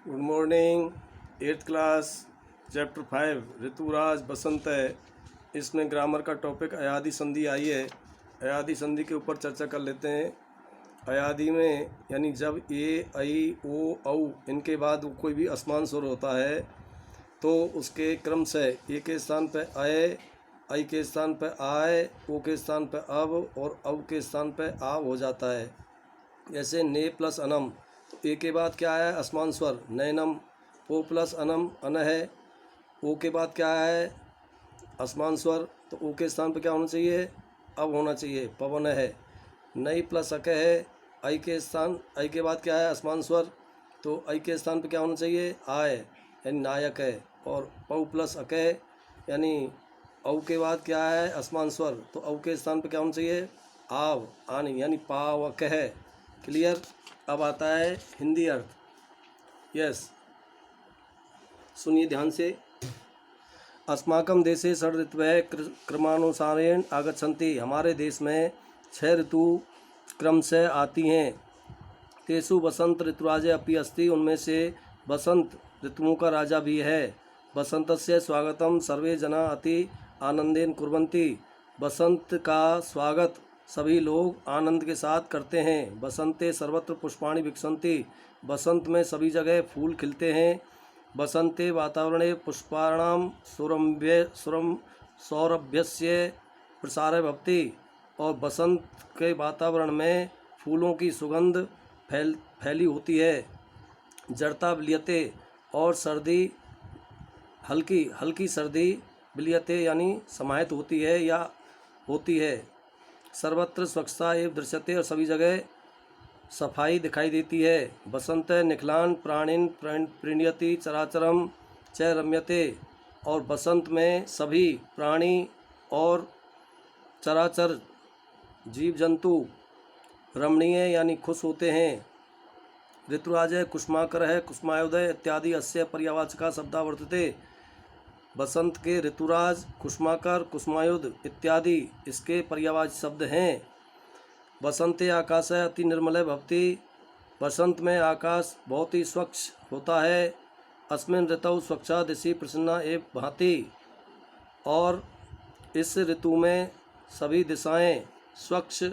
Good morning. 8th class chapter 5 Rituraj Basant है। इसमें grammar का टॉपिक अयादी संधि आई है। अयादी संधि के ऊपर चर्चा कर लेते हैं। अयादी में यानी जब ए, ऐ, ओ, औ इनके बाद कोई भी असमान स्वर होता है तो उसके क्रम से ए के स्थान पर अय, ऐ के स्थान पर आय, ओ के स्थान पर अब और औ के स्थान पर आव हो जाता है। जैसे ने प्लस अनम, तो ए के बाद क्या है असमान स्वर नैनम। ओ प्लस अनम अन है। ओ के बाद क्या है असमान स्वर, तो ओ के स्थान पर क्या होना चाहिए अब होना चाहिए पवन है। नई प्लस अक है। ऐ के बाद क्या है असमान स्वर, तो ऐ के स्थान पर क्या होना चाहिए आय यानी नायक है। और पौ प्लस अक है यानी औ के बाद क्या है असमान स्वर, तो औ के स्थान पर क्या होना चाहिए आव आनी यानी पावक है। क्लियर। अब आता है हिंदी अर्थ। यस, सुनिए ध्यान से। अस्माकं देशे षड् ऋतवः क्रमानुसारेण आगच्छन्ति। हमारे देश में 6 ऋतु क्रम से आती हैं। तेषु बसंत ऋतुराजे अपि अस्ति। उनमें से बसंत ऋतुओं का राजा भी है। बसंतस्य स्वागतम सर्वे जना अति आनंदेन कुर्वन्ति। बसंत का स्वागत सभी लोग आनंद के साथ करते हैं। बसंते सर्वत्र पुष्पाणि विकसन्ति। बसंत में सभी जगह फूल खिलते हैं। बसंते वातावरणे पुष्पाणां सौरभ्यस्य प्रसार भवति। और बसंत के वातावरण में फूलों की सुगंध फैली होती है। जड़ता विलियते, और सर्दी हल्की सर्दी विलियते यानी समाहित होती है या होती है। सर्वत्र स्वच्छता एवं दृश्यते, और सभी जगह सफाई दिखाई देती है। बसंत निखिलान प्राणिन प्रीणयति चराचरम च रम्यते। और बसंत में सभी प्राणी और चराचर जीव जंतु रमणीय यानी खुश होते हैं। ऋतुराजः कुसुमाकर है, कुसुमायोदय इत्यादि अस्य पर्यावाचका शब्दा वर्तते। बसंत के ऋतुराज कुसुमाकर कुसुमायुध इत्यादि इसके पर्यायवाची शब्द हैं। बसंते आकाश अति निर्मल भवति। बसंत में आकाश बहुत ही स्वच्छ होता है। अस्मिन् ऋतौ स्वच्छा दिशि प्रसन्ना एव भाति। और इस ऋतु में सभी दिशाएं स्वच्छ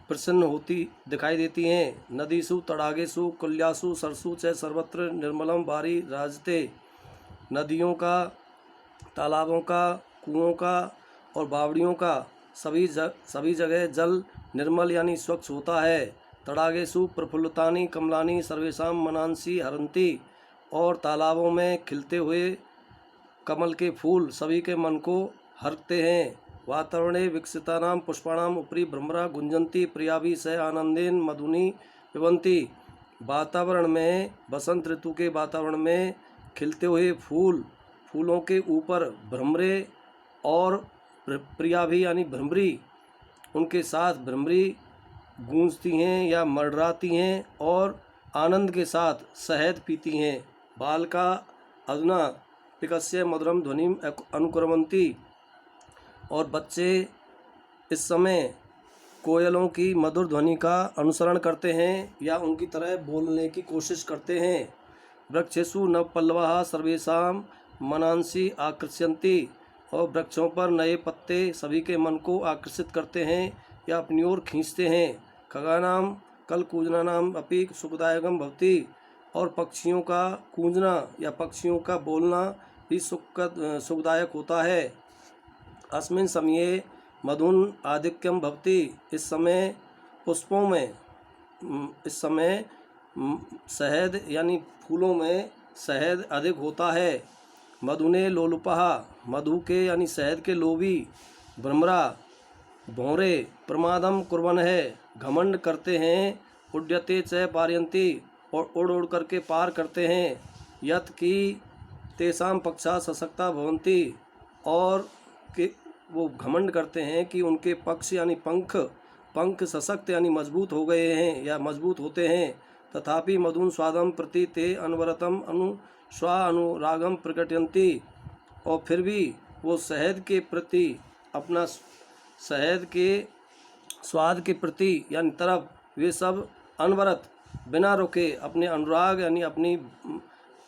प्रसन्न होती दिखाई देती हैं। नदीसु तड़ागेसु कुल्यासु सरसु च सर्वत्र निर्मलम वारी राजते। नदियों का, तालाबों का, कुओं का और बावड़ियों का सभी जगह जल निर्मल यानी स्वच्छ होता है। तड़ागेसु प्रफुल्लतानि कमलानि सर्वेषां मनांसि हरन्ति। और तालाबों में खिलते हुए कमल के फूल सभी के मन को हरते हैं। वातावरणे विकसितानां पुष्पाणाम् उपरि भ्रमरा गुंजन्ति प्रियाभि स आनंदेन मधुनि पिबन्ति। वातावरण में बसंत ऋतु के वातावरण में खिलते हुए फूलों के ऊपर भ्रमरे और प्रियाभि यानी भ्रमरी उनके साथ भ्रमरी गूंजती हैं या मर्राती हैं और आनंद के साथ शहद पीती हैं। बालका अधुना पिकस्य मधुरम ध्वनिम अनुकुर्वन्ति। और बच्चे इस समय कोयलों की मधुर ध्वनि का अनुसरण करते हैं या उनकी तरह बोलने की कोशिश करते हैं। वृक्षेषु नवपल्लवाः सर्वेषां मनांसि आकर्षयन्ति। और वृक्षों पर नए पत्ते सभी के मन को आकर्षित करते हैं या अपनी ओर खींचते हैं। खगानां कलकूजनानाम् अपि सुखदायकं भवति। और पक्षियों का कूंजना या पक्षियों का बोलना भी सुखदायक होता है। अस्मिन् समये मधुन आधिक्यम भवति। इस समय पुष्पों में शहद यानी फूलों में शहद अधिक होता है। मधुने लोलुपः, मधु के यानी शहद के लोभी। भ्रमरा भौरे प्रमादम कुर्वन् है, घमंड करते हैं। उड्यते च पारयन्ति, और उड़ करके पार करते हैं। यत् की तेषां पक्षा सशक्ता भवन्ति। और कि वो घमंड करते हैं कि उनके पक्ष यानी पंख सशक्त यानी मजबूत हो गए हैं या मजबूत होते हैं। तथापि मधुन स्वादम प्रति ते अनवरतम अनुरागम प्रकटयन्ति। और फिर भी वो शहद के प्रति अपना शहद के स्वाद के प्रति यानी तरफ वे सब अनवरत बिना रुके अपने अनुराग यानी अपनी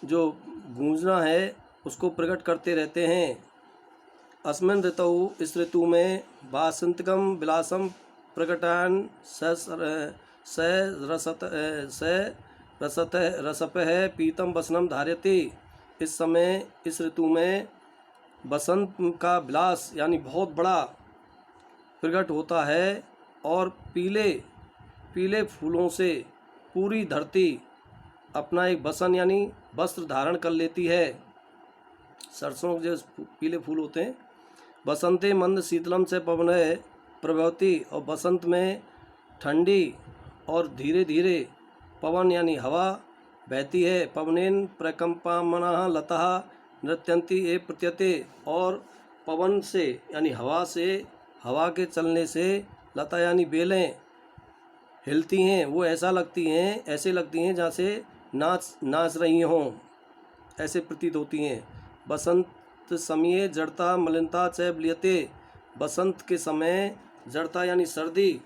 जो गूंजना है उसको प्रकट करते रहते हैं। अस्मिन् ऋतौ इस ऋतु में वासंतिकम विलासम प्रकटान स रसपः पीतम वसनम धार्यते। इस समय इस ऋतु में बसंत का विलास यानी बहुत बड़ा प्रकट होता है और पीले पीले फूलों से पूरी धरती अपना एक बसन यानी वस्त्र धारण कर लेती है। सरसों के जो पीले फूल होते हैं, बसंते मंद शीतलम से पवन प्रभवती, और बसंत में ठंडी और धीरे धीरे पवन यानी हवा बहती है। पवनेन प्रकंपमाना लता नृत्यंती ए प्रत्यते, और पवन से यानी हवा के चलने से लता यानी बेलें हिलती हैं, वो ऐसे लगती हैं जैसे नाच रही हों, ऐसे प्रतीत होती हैं। बसंत समय जड़ता मलिनता च म्रियते, बसंत के समय जड़ता यानी सर्दी,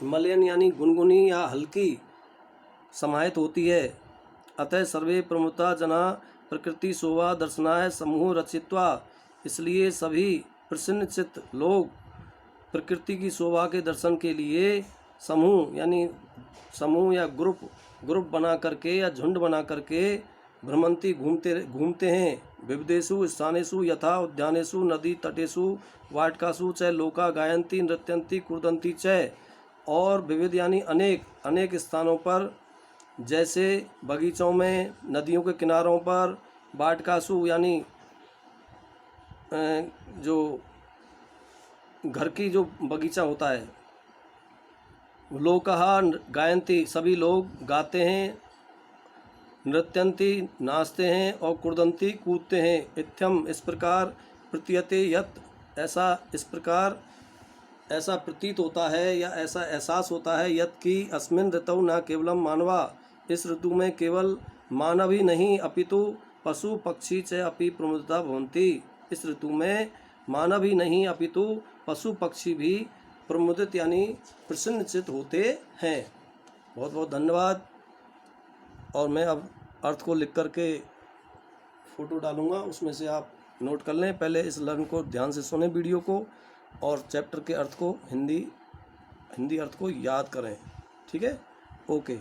मलिन यानी गुनगुनी या हल्की समाहित होती है। अतः सर्वे प्रमुता जना प्रकृति शोभा दर्शनाय समूह रचित्वा, इसलिए सभी प्रसन्न चित्त लोग प्रकृति की शोभा के दर्शन के लिए समूह या ग्रुप बना करके या झुंड बना करके भ्रमंती घूमते हैं। विविधेषु स्थानेषु यथा उद्यानेषु नदी तटेषु वाटिकासु च लोका गायन्ति नृत्यन्ति कुर्दन्ति च, और विविध यानी अनेक स्थानों पर, जैसे बगीचों में, नदियों के किनारों पर, वाटिकासु यानी जो घर की जो बगीचा होता है, लोकहा गायन्ति सभी लोग गाते हैं, नृत्यंती नाचते हैं, और कुर्दंती कूदते हैं। इत्थम इस प्रकार प्रतीयते यत ऐसा प्रतीत होता है या ऐसा एहसास होता है, यत कि अस्मिन् ऋतौ न केवलम मानवा, इस ऋतु में केवल मानव ही नहीं अपितु पशु पक्षी च अपि प्रमुदिता भवन्ति। इस ऋतु में मानव ही नहीं अपितु पशु पक्षी भी प्रमुदित यानी प्रसन्नचित होते हैं। बहुत बहुत धन्यवाद। और मैं अब अर्थ को लिख करके फ़ोटो डालूँगा, उसमें से आप नोट कर लें। पहले इस लर्न को ध्यान से सुने वीडियो को, और चैप्टर के अर्थ को हिंदी अर्थ को याद करें। ठीक है, ओके।